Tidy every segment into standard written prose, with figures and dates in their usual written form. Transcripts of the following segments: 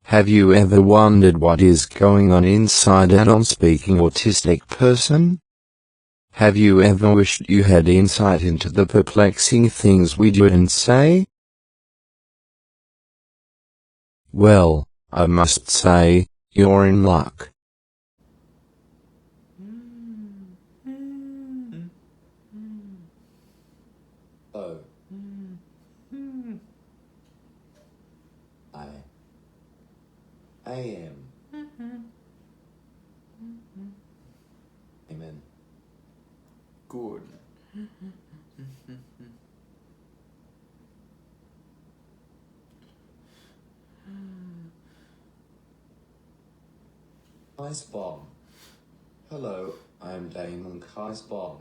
Have you ever wondered what is going on inside a non-speaking autistic person? Have you ever wished you had insight into the perplexing things we do and say? Well, I must say, you're in luck. I am. Amen. Good. Kirsebom. Hello, I'm Damon Kirsebom.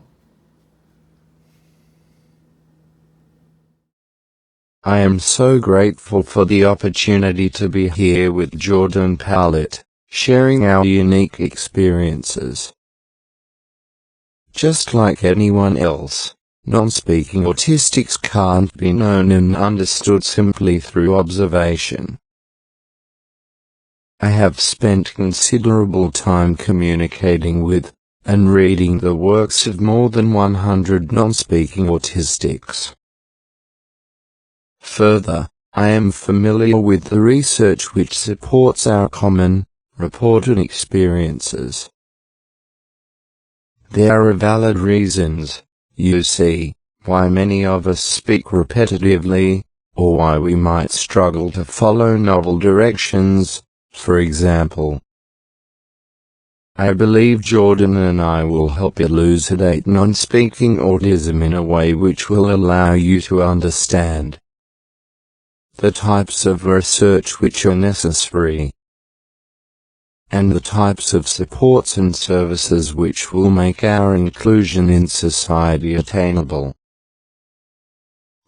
I am so grateful for the opportunity to be here with Jordyn and I, sharing our unique experiences. Just like anyone else, non-speaking autistics can't be known and understood simply through observation. I have spent considerable time communicating with, and reading the works of more than 100 non-speaking autistics. Further, I am familiar with the research which supports our common, reported experiences. There are valid reasons, you see, why many of us speak repetitively, or why we might struggle to follow novel directions, for example. I believe Jordyn and I will help elucidate non-speaking autism in a way which will allow you to understand the types of research which are necessary, and the types of supports and services which will make our inclusion in society attainable.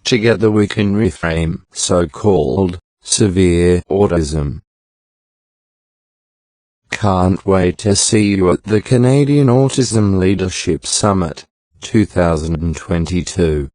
Together we can reframe so-called severe autism. Can't wait to see you at the Canadian Autism Leadership Summit, 2022.